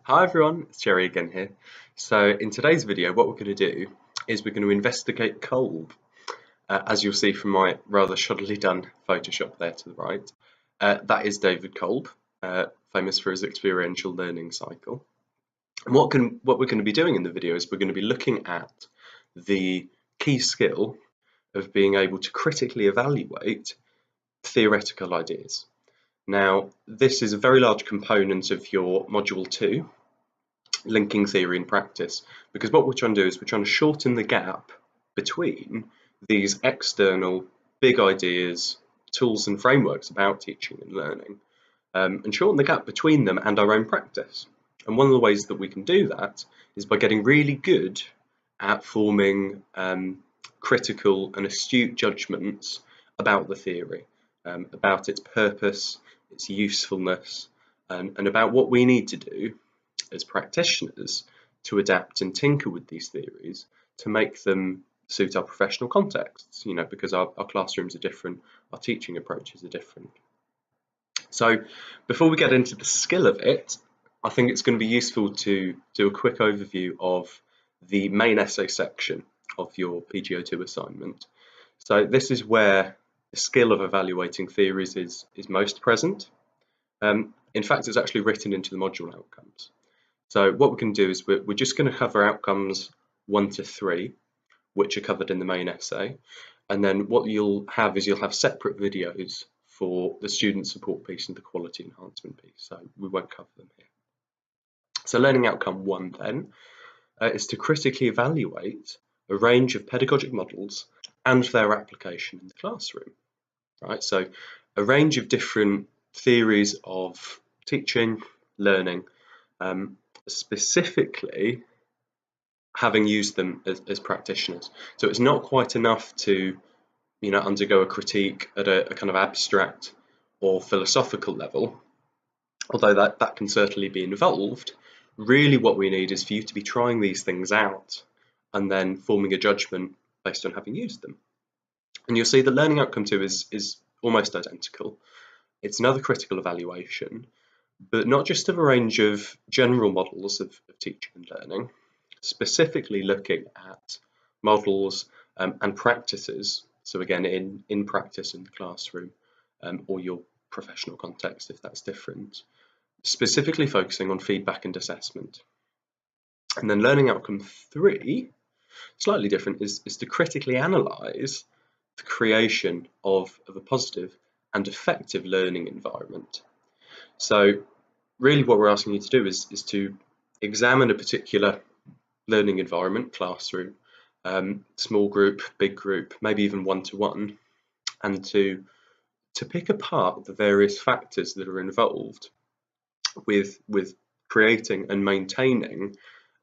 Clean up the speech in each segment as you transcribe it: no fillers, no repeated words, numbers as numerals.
Hi everyone, it's Jerry again here. So in today's video what we're going to do is we're going to investigate Kolb. As you'll see from my rather shoddily done Photoshop there to the right, that is David Kolb, famous for his experiential learning cycle. And what we're going to be doing in the video is we're going to be looking at the key skill of being able to critically evaluate theoretical ideas. Now, this is a very large component of your Module 2, linking theory and practice, because what we're trying to do is we're trying to shorten the gap between these external big ideas, tools and frameworks about teaching and learning, and shorten the gap between them and our own practice. And one of the ways that we can do that is by getting really good at forming critical and astute judgments about the theory, about its purpose, its usefulness, and about what we need to do as practitioners to adapt and tinker with these theories to make them suit our professional contexts, because our classrooms are different, our teaching approaches are different. So before we get into the skill of it, I think it's going to be useful to do a quick overview of the main essay section of your PG02 assignment. So this is where the skill of evaluating theories is most present. In fact, it's actually written into the module outcomes. So what we can do is we're just going to cover outcomes 1 to 3, which are covered in the main essay. And then what you'll have separate videos for the student support piece and the quality enhancement piece. So we won't cover them here. So learning outcome 1 then is to critically evaluate a range of pedagogic models and their application in the classroom. Right, so a range of different theories of teaching, learning, specifically having used them as practitioners. So it's not quite enough to undergo a critique at a kind of abstract or philosophical level, although that can certainly be involved. Really what we need is for you to be trying these things out and then forming a judgment based on having used them. And you'll see that learning outcome 2 is almost identical. It's another critical evaluation, but not just of a range of general models of teaching and learning, specifically looking at models and practices. So again, in practice in the classroom or your professional context, if that's different, specifically focusing on feedback and assessment. And then learning outcome 3, slightly different, is to critically analyse the creation of a positive and effective learning environment. So really what we're asking you to do is to examine a particular learning environment, classroom, small group, big group, maybe even one-to-one, and to pick apart the various factors that are involved with creating and maintaining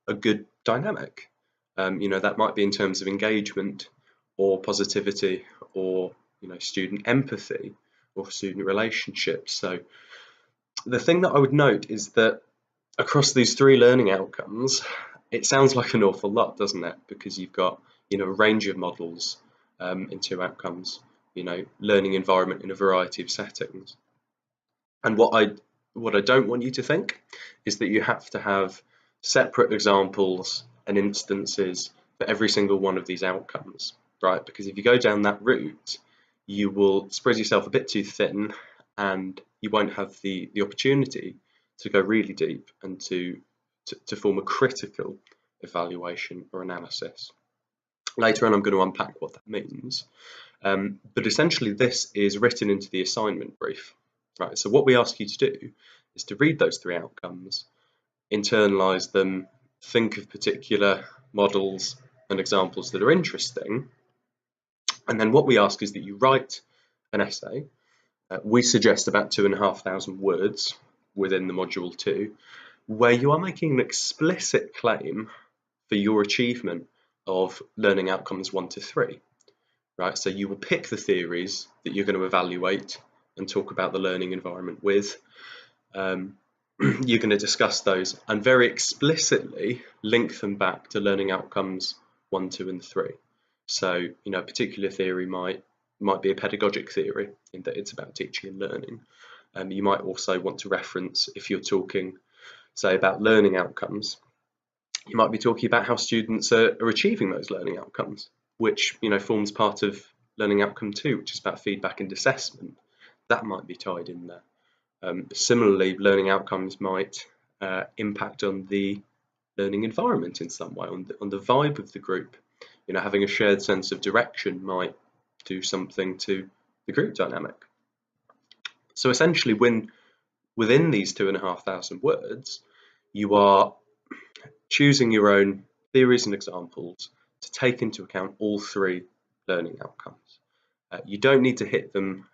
a good dynamic. That might be in terms of engagement or positivity or student empathy or student relationships. So the thing that I would note is that across these 3 learning outcomes, it sounds like an awful lot, doesn't it? Because you've got a range of models in 2 outcomes, learning environment in a variety of settings. And what I don't want you to think is that you have to have separate examples and instances for every single one of these outcomes, right? Because if you go down that route, you will spread yourself a bit too thin and you won't have the opportunity to go really deep and to form a critical evaluation or analysis. Later on, I'm going to unpack what that means. But essentially, this is written into the assignment brief. Right, so what we ask you to do is to read those 3 outcomes, internalize them, think of particular models and examples that are interesting, and then what we ask is that you write an essay. We suggest about 2,500 words within the module 2, where you are making an explicit claim for your achievement of learning outcomes 1 to 3. Right, so you will pick the theories that you're going to evaluate and talk about the learning environment with. You're going to discuss those and very explicitly link them back to learning outcomes 1, 2, and 3. So, a particular theory might be a pedagogic theory in that it's about teaching and learning. You might also want to reference, if you're talking say about learning outcomes, you might be talking about how students are achieving those learning outcomes, which forms part of learning outcome 2, which is about feedback and assessment. That might be tied in there. Similarly, learning outcomes might impact on the learning environment in some way, on the vibe of the group. Having a shared sense of direction might do something to the group dynamic. So essentially, within these 2,500 words, you are choosing your own theories and examples to take into account all 3 learning outcomes. You don't need to hit them,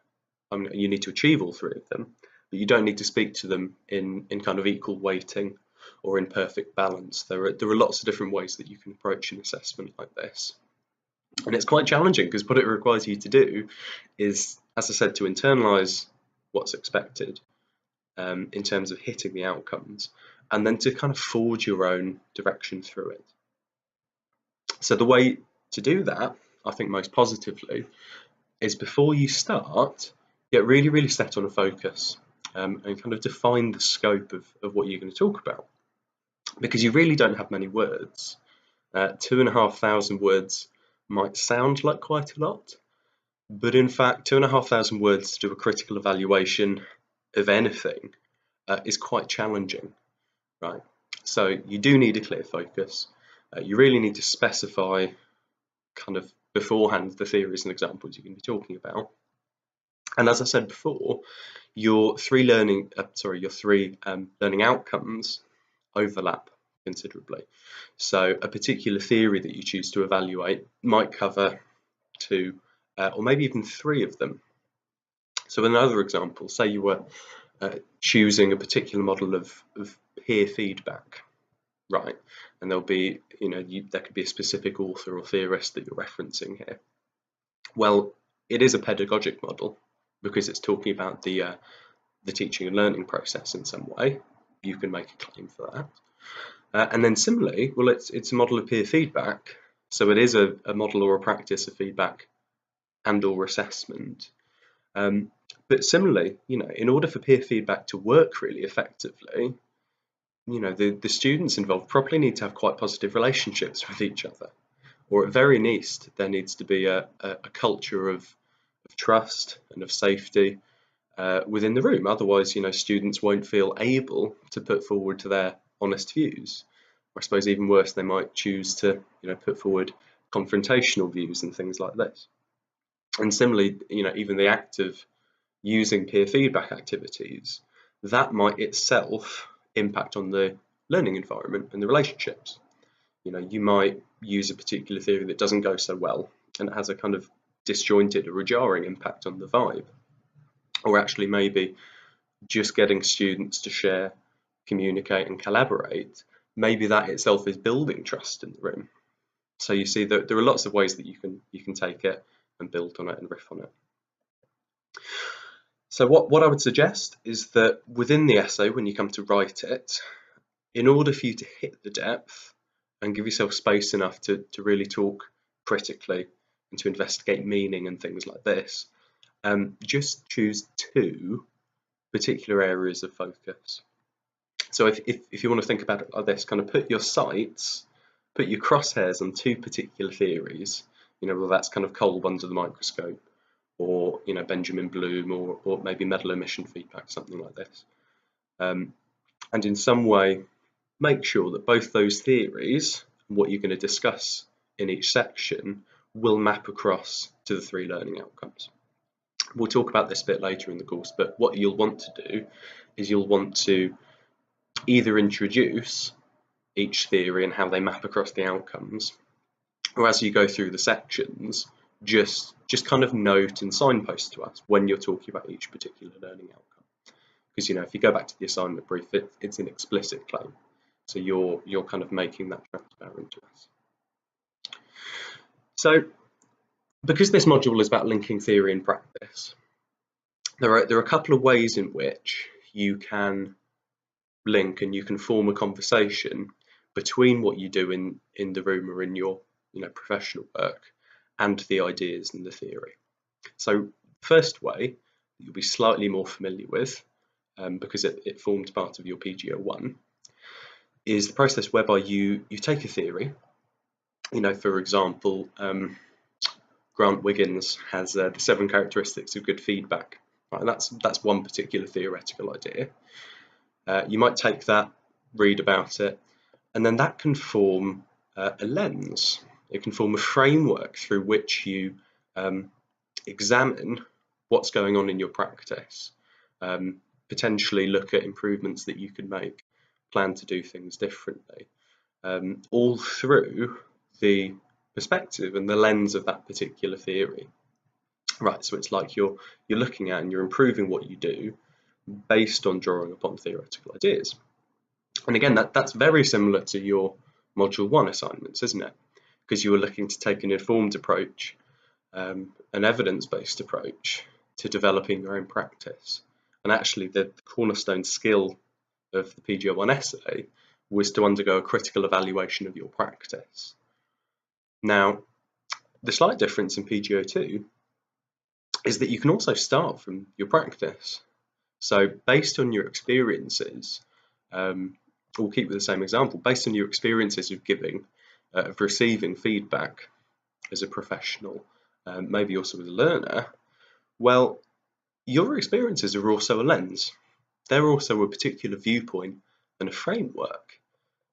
you need to achieve all 3 of them, but you don't need to speak to them in kind of equal weighting or in perfect balance. There are lots of different ways that you can approach an assessment like this. And it's quite challenging because what it requires you to do is, as I said, to internalize what's expected in terms of hitting the outcomes, and then to kind of forge your own direction through it. So the way to do that, I think most positively, is before you start, get really set on a focus and kind of define the scope of what you're going to talk about. Because you really don't have many words. 2,500 words might sound like quite a lot, but in fact 2,500 words to do a critical evaluation of anything is quite challenging, right? So you do need a clear focus. You really need to specify kind of beforehand the theories and examples you're going to be talking about. And as I said before, your 3 learning outcomes overlap considerably. So a particular theory that you choose to evaluate might cover 2 or maybe even 3 of them. So another example, say you were choosing a particular model of peer feedback, right? And there'll be, there could be a specific author or theorist that you're referencing here. Well, it is a pedagogic model because it's talking about the teaching and learning process in some way. You can make a claim for that. And then similarly, well, it's a model of peer feedback, so it is a model or a practice of feedback and or assessment. But similarly, in order for peer feedback to work really effectively, the students involved probably need to have quite positive relationships with each other, or at very least, there needs to be a culture of trust and of safety within the room. Otherwise, students won't feel able to put forward their honest views. Or I suppose even worse, they might choose to, put forward confrontational views and things like this. And similarly, even the act of using peer feedback activities, that might itself impact on the learning environment and the relationships. You might use a particular theory that doesn't go so well and it has a kind of disjointed or a jarring impact on the vibe. Or actually maybe just getting students to share, communicate and collaborate, maybe that itself is building trust in the room. So you see that there are lots of ways that you can take it and build on it and riff on it. So what I would suggest is that within the essay, when you come to write it, in order for you to hit the depth and give yourself space enough to really talk critically and to investigate meaning and things like this, just choose 2 particular areas of focus. So if you want to think about it like this, kind of put your sights, put your crosshairs on 2 particular theories, whether that's kind of Kolb under the microscope, or Benjamin Bloom, or maybe medal emission feedback, something like this. And in some way, make sure that both those theories and what you're going to discuss in each section will map across to the 3 learning outcomes. We'll talk about this a bit later in the course, but what you'll want to do is you'll want to either introduce each theory and how they map across the outcomes, or as you go through the sections, just kind of note and signpost to us when you're talking about each particular learning outcome. Because if you go back to the assignment brief, it's an explicit claim, so you're kind of making that transparent to us. So because this module is about linking theory and practice, there are a couple of ways in which you can link and you can form a conversation between what you do in the room or in your professional work and the ideas and the theory. So first way you'll be slightly more familiar with because it formed part of your PG01 is the process whereby you take a theory. For example, Grant Wiggins has the 7 characteristics of good feedback. Right, that's one particular theoretical idea. You might take that, read about it, and then that can form a lens. It can form a framework through which you examine what's going on in your practice, potentially look at improvements that you can make, plan to do things differently, all through the perspective and the lens of that particular theory. Right, so it's like you're looking at and you're improving what you do based on drawing upon theoretical ideas. And again, that's very similar to your Module 1 assignments, isn't it? Because you were looking to take an informed approach, an evidence-based approach to developing your own practice. And actually the cornerstone skill of the PG01 essay was to undergo a critical evaluation of your practice. Now, the slight difference in PG02 is that you can also start from your practice. So based on your experiences, we'll keep with the same example, based on your experiences of receiving feedback as a professional, maybe also as a learner, well, your experiences are also a lens. They're also a particular viewpoint and a framework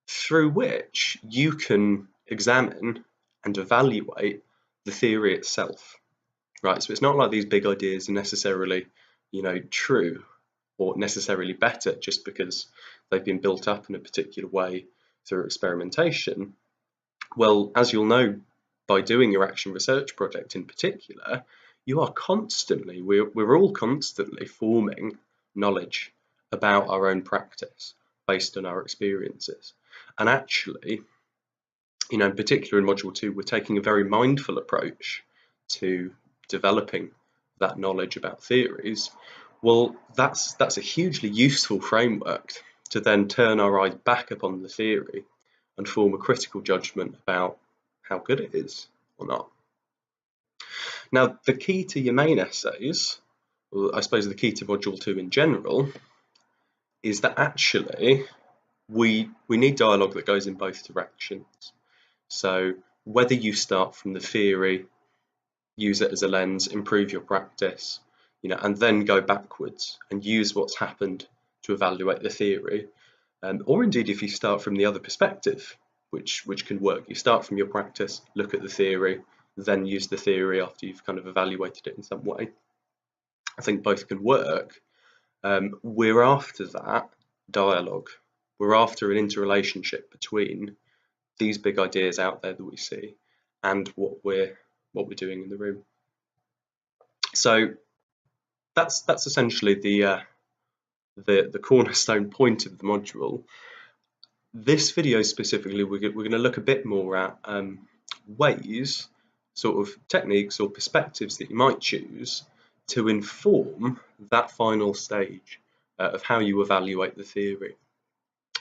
through which you can examine and evaluate the theory itself. Right, so it's not like these big ideas are necessarily, true or necessarily better just because they've been built up in a particular way through experimentation. Well, as you'll know by doing your action research project in particular, we're all constantly forming knowledge about our own practice based on our experiences. And actually, in particular in Module 2, we're taking a very mindful approach to developing that knowledge about theories. Well, that's a hugely useful framework to then turn our eyes back upon the theory and form a critical judgment about how good it is or not. Now, the key to your main essays, or I suppose the key to Module 2 in general, is that actually we need dialogue that goes in both directions. So whether you start from the theory, use it as a lens, improve your practice, and then go backwards and use what's happened to evaluate the theory, or indeed if you start from the other perspective, which can work. You start from your practice, look at the theory, then use the theory after you've kind of evaluated it in some way. I think both can work. We're after that dialogue. We're after an interrelationship between these big ideas out there that we see and what we're doing in the room. So that's essentially the cornerstone point of the module. This video specifically, we're going to look a bit more at ways, sort of techniques or perspectives that you might choose to inform that final stage of how you evaluate the theory.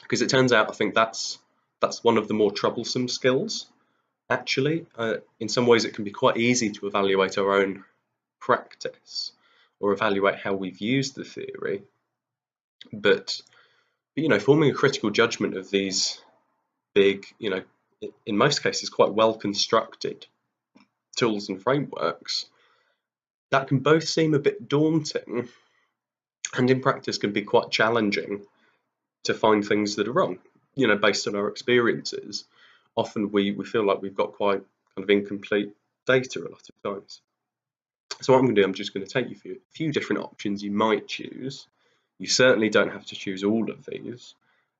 Because it turns out, I think that's one of the more troublesome skills. Actually, in some ways, it can be quite easy to evaluate our own practice or evaluate how we've used the theory. But forming a critical judgment of these big, in most cases, quite well constructed tools and frameworks, that can both seem a bit daunting and in practice can be quite challenging to find things that are wrong, based on our experiences. Often we feel like we've got quite kind of incomplete data a lot of times. So what I'm going to do, I'm just going to take you through a few different options you might choose. You certainly don't have to choose all of these,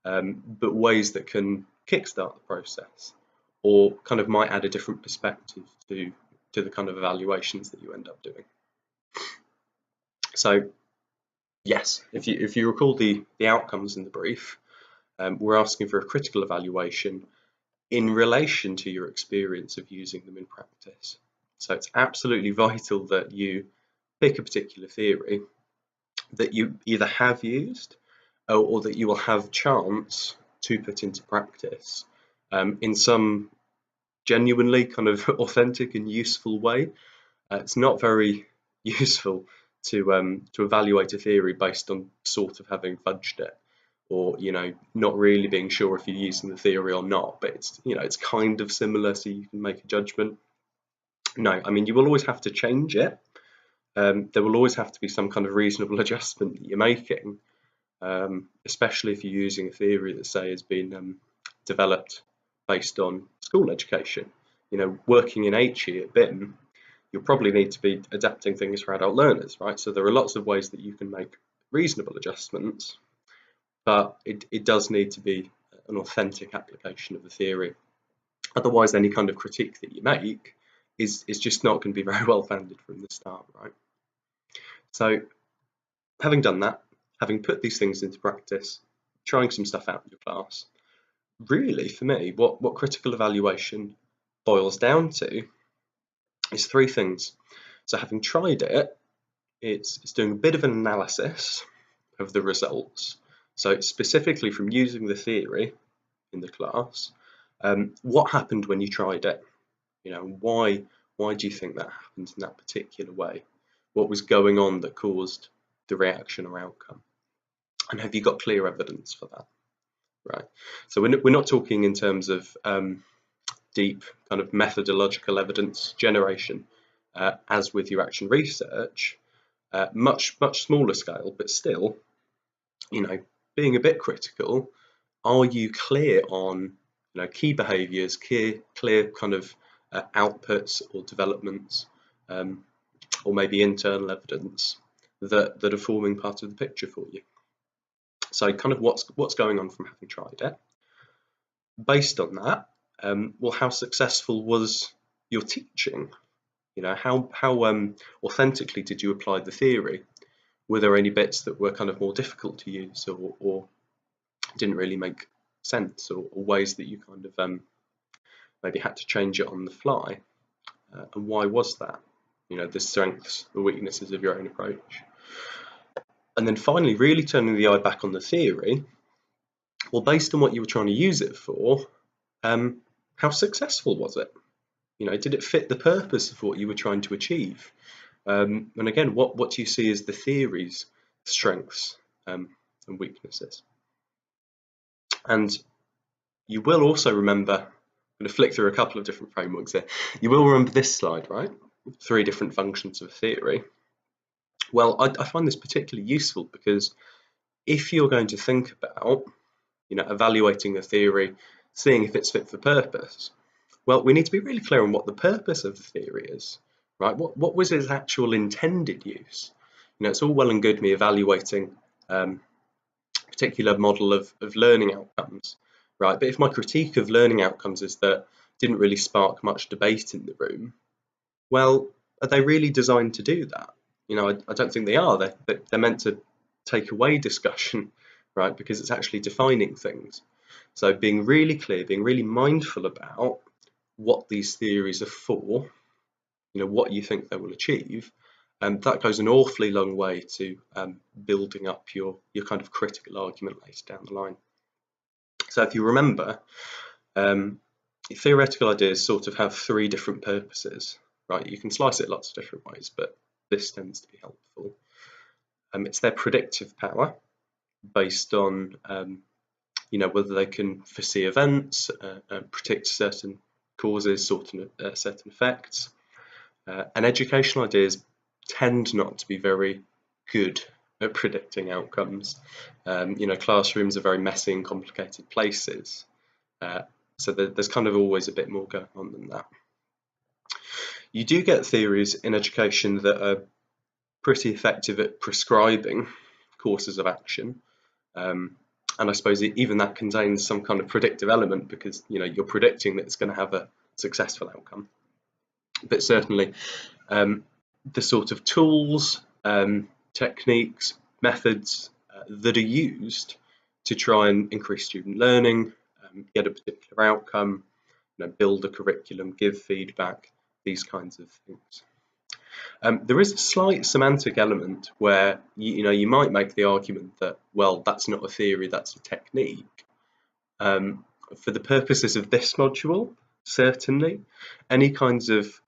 but ways that can kickstart the process or kind of might add a different perspective to the kind of evaluations that you end up doing. So yes, if you recall the outcomes in the brief, we're asking for a critical evaluation in relation to your experience of using them in practice. So it's absolutely vital that you pick a particular theory that you either have used or that you will have chance to put into practice in some genuinely kind of authentic and useful way. It's not very useful to evaluate a theory based on sort of having fudged it or not really being sure if you're using the theory or not, but it's kind of similar, so you can make a judgment. No, I mean, you will always have to change it. There will always have to be some kind of reasonable adjustment that you're making, especially if you're using a theory that, say, has been developed based on school education. Working in HE at BIM, you'll probably need to be adapting things for adult learners, right? So there are lots of ways that you can make reasonable adjustments, but it does need to be an authentic application of the theory. Otherwise, any kind of critique that you make is just not going to be very well founded from the start, right? So having done that, having put these things into practice, trying some stuff out in your class, really for me, what critical evaluation boils down to is three things. So having tried it, it's doing a bit of an analysis of the results. So specifically from using the theory in the class, what happened when you tried it? Why do you think that happened in that particular way? What was going on that caused the reaction or outcome? And have you got clear evidence for that? Right. So we're not talking in terms of deep kind of methodological evidence generation, as with your action research, much smaller scale, but still, being a bit critical. Are you clear on key behaviours, clear kind of outputs or developments, or maybe internal evidence that are forming part of the picture for you? So kind of what's going on from having tried it. Based on that, well, how successful was your teaching? How authentically did you apply the theory? Were there any bits that were kind of more difficult to use, or didn't really make sense, or ways that you kind of maybe had to change it on the fly? And why was that? The strengths, the weaknesses of your own approach. And then finally, really turning the eye back on the theory. Well, based on what you were trying to use it for, how successful was it? Did it fit the purpose of what you were trying to achieve? And again, what do you see as the theory's strengths and weaknesses? And you will also remember, I'm going to flick through a couple of different frameworks here. You will remember this slide, right? 3 different functions of theory. Well, I find this particularly useful because if you're going to think about, evaluating the theory, seeing if it's fit for purpose, well, we need to be really clear on what the purpose of the theory is, right? What was its actual intended use? It's all well and good me evaluating a particular model of learning outcomes, right? But if my critique of learning outcomes is that didn't really spark much debate in the room, well, are they really designed to do that? I don't think they are. They're meant to take away discussion, right? Because it's actually defining things. So being really clear, being really mindful about what these theories are for, what you think they will achieve, and that goes an awfully long way to building up your kind of critical argument later down the line. So if you remember, theoretical ideas sort of have 3 different purposes, right? You can slice it lots of different ways, but this tends to be helpful. It's their predictive power, based on whether they can foresee events, predict certain causes, certain effects. And educational ideas tend not to be very good at predicting outcomes. Classrooms are very messy and complicated places. So there's kind of always a bit more going on than that. You do get theories in education that are pretty effective at prescribing courses of action. And I suppose even that contains some kind of predictive element because you're predicting that it's going to have a successful outcome. But certainly the sort of tools, techniques, methods that are used to try and increase student learning, get a particular outcome, build a curriculum, give feedback, these kinds of things. There is a slight semantic element where you might make the argument that, well, that's not a theory, that's a technique. For the purposes of this module, certainly, any kinds of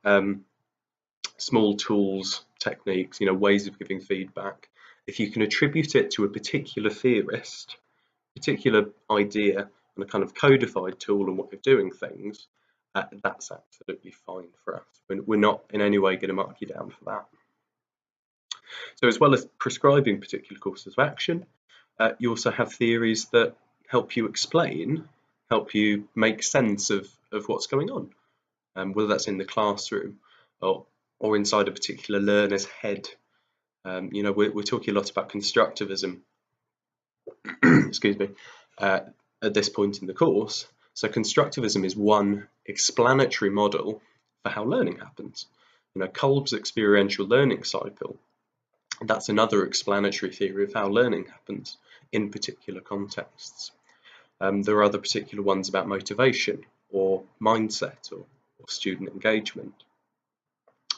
small tools, techniques, ways of giving feedback, if you can attribute it to a particular theorist, particular idea and a kind of codified tool and way of doing things, that's absolutely fine for us. We're not in any way going to mark you down for that. So as well as prescribing particular courses of action, you also have theories that help you explain, help you make sense of what's going on, whether that's in the classroom or inside a particular learner's head. We're talking a lot about constructivism, excuse me, at this point in the course. So constructivism is one explanatory model for how learning happens. Kolb's experiential learning cycle, that's another explanatory theory of how learning happens in particular contexts. There are other particular ones about motivation or mindset or student engagement.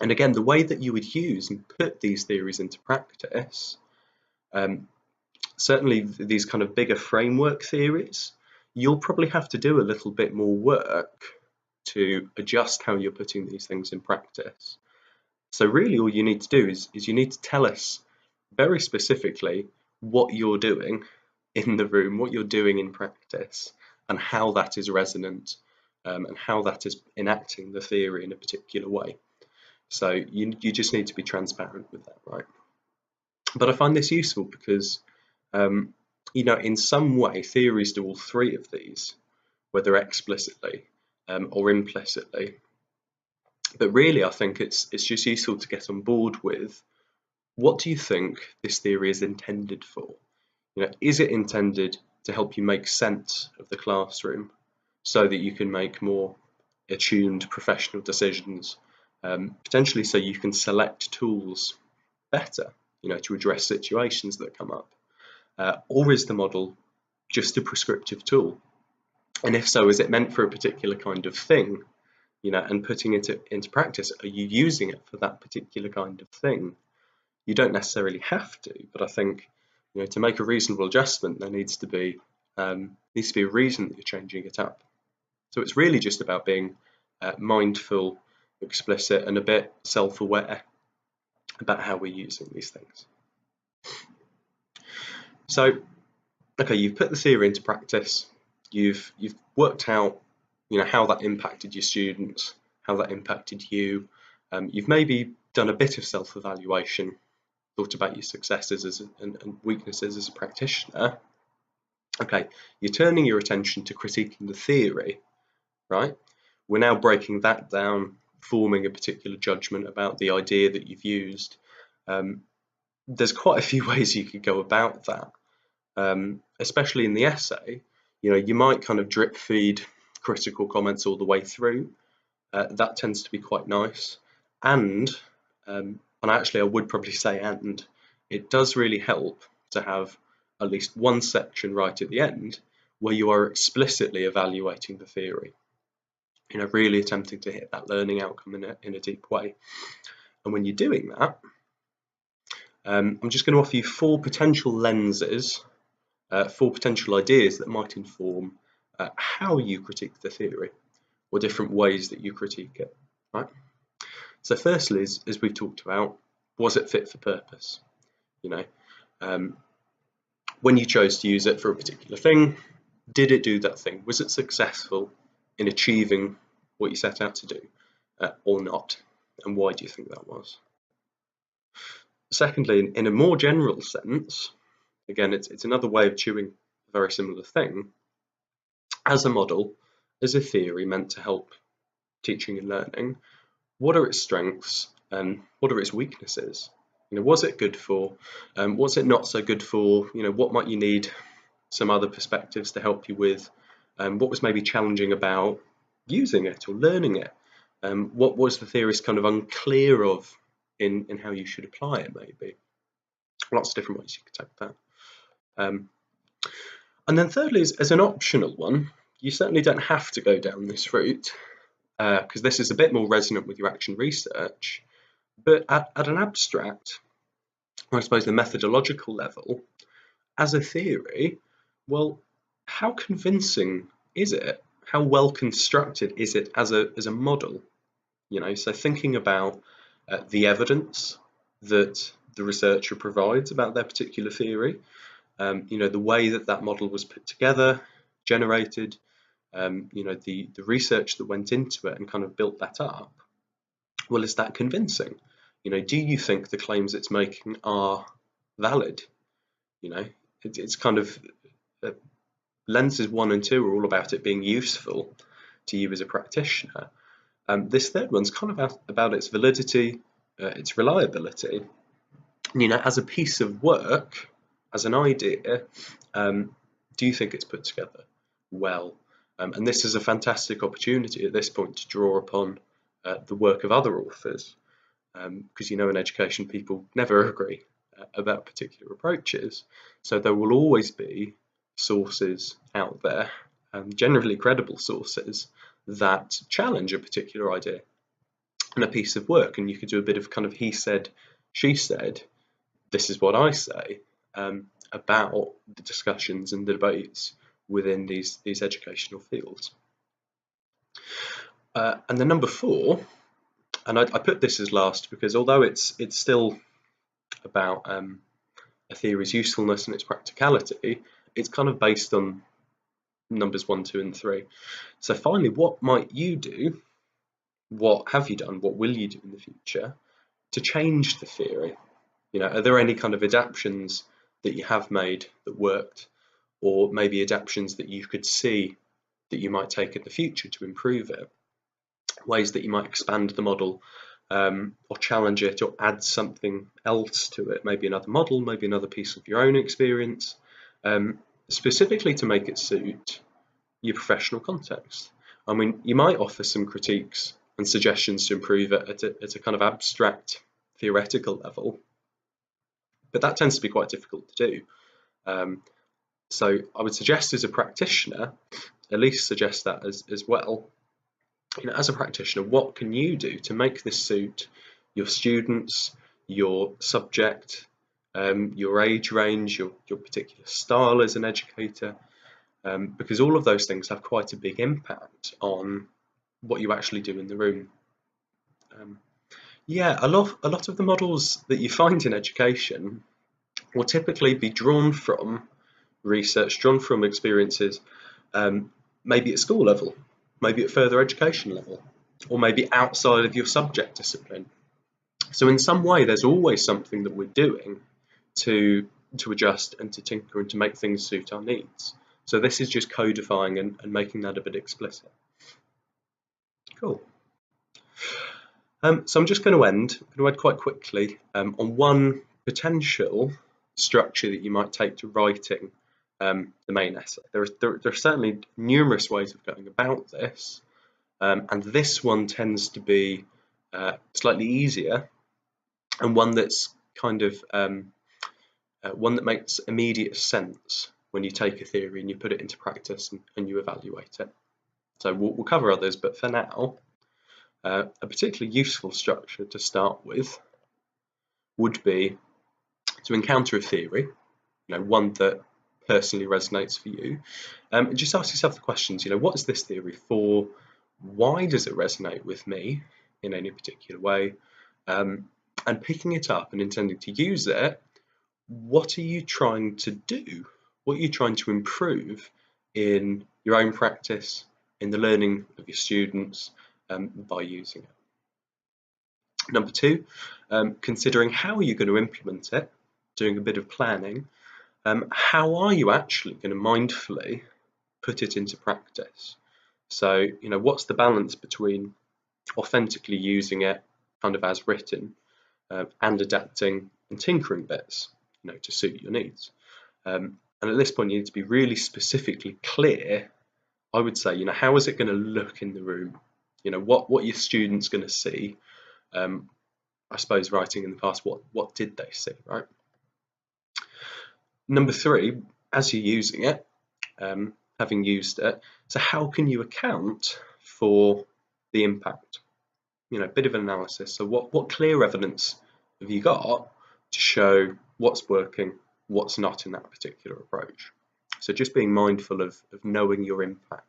And again, the way that you would use and put these theories into practice, certainly these kind of bigger framework theories, you'll probably have to do a little bit more work to adjust how you're putting these things in practice. So really all you need to do is you need to tell us very specifically what you're doing in the room, what you're doing in practice, and how that is resonant, and how that is enacting the theory in a particular way. So you just need to be transparent with that, right? But I find this useful because, in some way, theories do all three of these, whether explicitly or implicitly. But really, I think it's just useful to get on board with, what do you think this theory is intended for? Is it intended to help you make sense of the classroom so that you can make more attuned professional decisions, potentially so you can select tools better, to address situations that come up? Or is the model just a prescriptive tool? And if so, is it meant for a particular kind of thing? And putting it into practice, are you using it for that particular kind of thing? You don't necessarily have to, but I think, to make a reasonable adjustment, there needs to be a reason that you're changing it up. So it's really just about being mindful, explicit, and a bit self-aware about how we're using these things. So, okay, you've put the theory into practice. You've worked out, how that impacted your students, how that impacted you. You've maybe done a bit of self-evaluation, thought about your successes and weaknesses as a practitioner. Okay, you're turning your attention to critiquing the theory, right? We're now breaking that down, forming a particular judgment about the idea that you've used. There's quite a few ways you could go about that, especially in the essay. You might kind of drip feed critical comments all the way through. That tends to be quite nice. And actually I would probably say it does really help to have at least one section right at the end where you are explicitly evaluating the theory, really attempting to hit that learning outcome in a deep way. And when you're doing that, I'm just going to offer you 4 potential lenses, 4 potential ideas that might inform how you critique the theory, or different ways that you critique it, right? So firstly, as we've talked about, was it fit for purpose? When you chose to use it for a particular thing, did it do that thing? Was it successful in achieving what you set out to do, or not? And why do you think that was? Secondly, in a more general sense, again, it's another way of chewing a very similar thing. As a model, as a theory meant to help teaching and learning, what are its strengths and what are its weaknesses? Was it good for? Was it not so good for? What might you need some other perspectives to help you with? What was maybe challenging about using it or learning it? What was the theorist kind of unclear of in how you should apply it, maybe? Lots of different ways you could take that. And then thirdly, as an optional one, you certainly don't have to go down this route, because this is a bit more resonant with your action research. But at an abstract, or I suppose the methodological level, as a theory, well, how convincing is it? How well constructed is it as a model? So thinking about the evidence that the researcher provides about their particular theory, the way that model was put together, generated, the research that went into it and kind of built that up. Well, is that convincing? Do you think the claims it's making are valid? It's kind of lenses 1 and 2 are all about it being useful to you as a practitioner. This third one's kind of about its validity, its reliability. As a piece of work, as an idea, do you think it's put together well? And this is a fantastic opportunity at this point to draw upon the work of other authors, because in education people never agree about particular approaches, so there will always be sources out there, generally credible sources, that challenge a particular idea and a piece of work, and you could do a bit of kind of he said, she said, this is what I say, about the discussions and the debates within these educational fields. And then number 4, and I put this as last because although it's still about a theory's usefulness and its practicality, it's kind of based on numbers 1, 2, and 3. So finally, what might you do? What have you done? What will you do in the future to change the theory? Are there any kind of adaptations that you have made that worked, or maybe adaptations that you could see that you might take in the future to improve it? Ways that you might expand the model, or challenge it, or add something else to it, maybe another model, maybe another piece of your own experience, specifically to make it suit your professional context. I mean, you might offer some critiques and suggestions to improve it at a kind of abstract theoretical level, but that tends to be quite difficult to do. So I would suggest as a practitioner, at least suggest that as well. As a practitioner, what can you do to make this suit your students, your subject, your age range, your particular style as an educator? Because all of those things have quite a big impact on what you actually do in the room. A lot of the models that you find in education will typically be drawn from research, drawn from experiences, maybe at school level, maybe at further education level, or maybe outside of your subject discipline. So in some way, there's always something that we're doing to adjust and to tinker and to make things suit our needs. So this is just codifying and making that a bit explicit. Cool. So I'm just going to end quite quickly on one potential structure that you might take to writing the main essay. There are certainly numerous ways of going about this, and this one tends to be slightly easier, and one that's kind of one that makes immediate sense when you take a theory and you put it into practice and you evaluate it. So we'll cover others, but for now, a particularly useful structure to start with would be to encounter a theory, one that personally resonates for you, and just ask yourself the questions, what is this theory for? Why does it resonate with me in any particular way? And picking it up and intending to use it, what are you trying to do? What are you trying to improve in your own practice, in the learning of your students, by using it? Number 2, considering how you're going to implement it, doing a bit of planning. How are you actually going to mindfully put it into practice? So, what's the balance between authentically using it kind of as written, and adapting and tinkering bits, to suit your needs? And at this point, you need to be really specifically clear. I would say, how is it going to look in the room? What your students going to see? I suppose writing in the past, what did they see, right? Number 3, as you're using it, having used it, so how can you account for the impact? A bit of an analysis. So what clear evidence have you got to show what's working, what's not in that particular approach? So just being mindful of knowing your impact.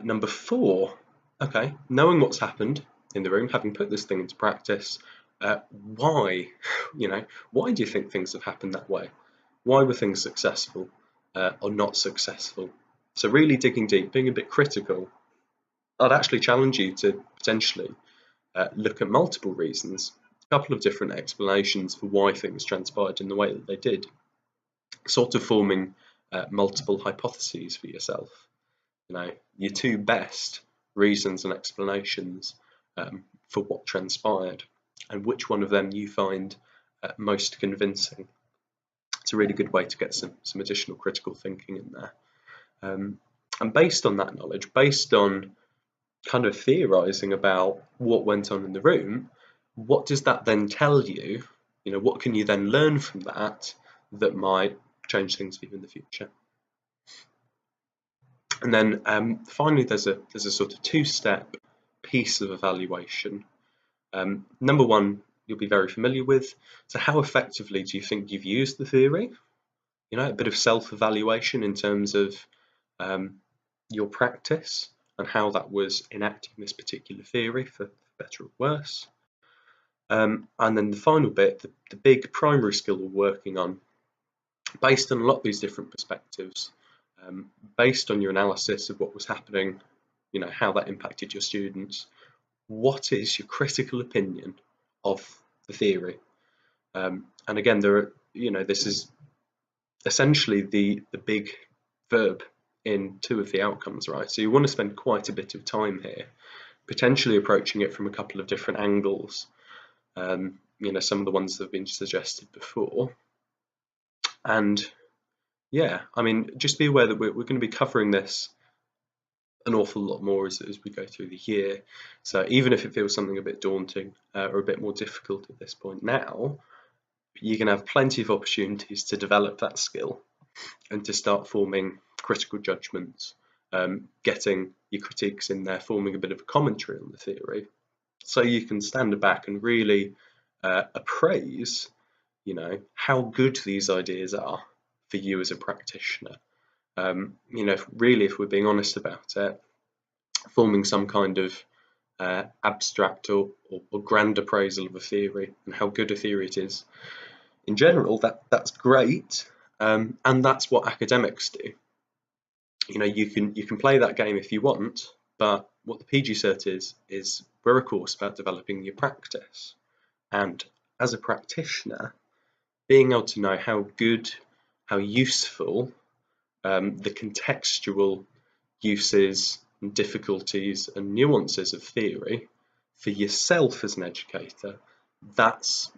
Number 4, okay, knowing what's happened in the room, having put this thing into practice, Why, why do you think things have happened that way? Why were things successful or not successful? So really digging deep, being a bit critical. I'd actually challenge you to potentially look at multiple reasons, a couple of different explanations for why things transpired in the way that they did, sort of forming multiple hypotheses for yourself. Your two best reasons and explanations for what transpired, and which one of them you find most convincing. It's a really good way to get some additional critical thinking in there. And based on that knowledge, based on kind of theorizing about what went on in the room, what does that then tell you? What can you then learn from that that might change things for you in the future? And then finally, there's a sort of two-step piece of evaluation. Number one, you'll be very familiar with. So how effectively do you think you've used the theory? A bit of self-evaluation in terms of your practice and how that was enacting this particular theory, for better or worse. And then the final bit, the big primary skill we're working on, based on a lot of these different perspectives, based on your analysis of what was happening, how that impacted your students, what is your critical opinion of the theory? And again, this is essentially the big verb in two of the outcomes, right? So you want to spend quite a bit of time here, potentially approaching it from a couple of different angles. Some of the ones that have been suggested before. And yeah, just be aware that we're going to be covering this an awful lot more as we go through the year. So even if it feels something a bit daunting or a bit more difficult at this point now, you're going to have plenty of opportunities to develop that skill and to start forming critical judgments, getting your critiques in there, forming a bit of a commentary on the theory, so you can stand back and really appraise, how good these ideas are for you as a practitioner. Really, if we're being honest about it, forming some kind of abstract or grand appraisal of a theory and how good a theory it is in general, that's great, and that's what academics do. You can play that game if you want, but what the PG cert is we're a course about developing your practice, and as a practitioner, being able to know how good, how useful the contextual uses and difficulties and nuances of theory for yourself as an educator, that's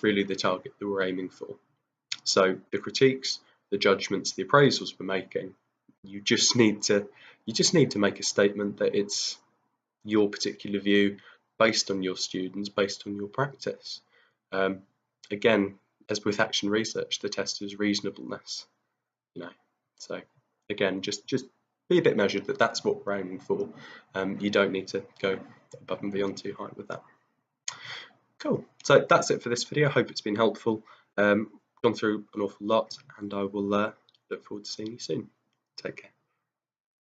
really the target that we're aiming for. So the critiques, the judgments, the appraisals we're making, you just need to make a statement that it's your particular view based on your students, based on your practice. Again, as with action research, the test is reasonableness. So again, just be a bit measured, but that's what we're aiming for. You don't need to go above and beyond too high with that. Cool. So that's it for this video. I hope it's been helpful. Gone through an awful lot, and I will look forward to seeing you soon. Take care.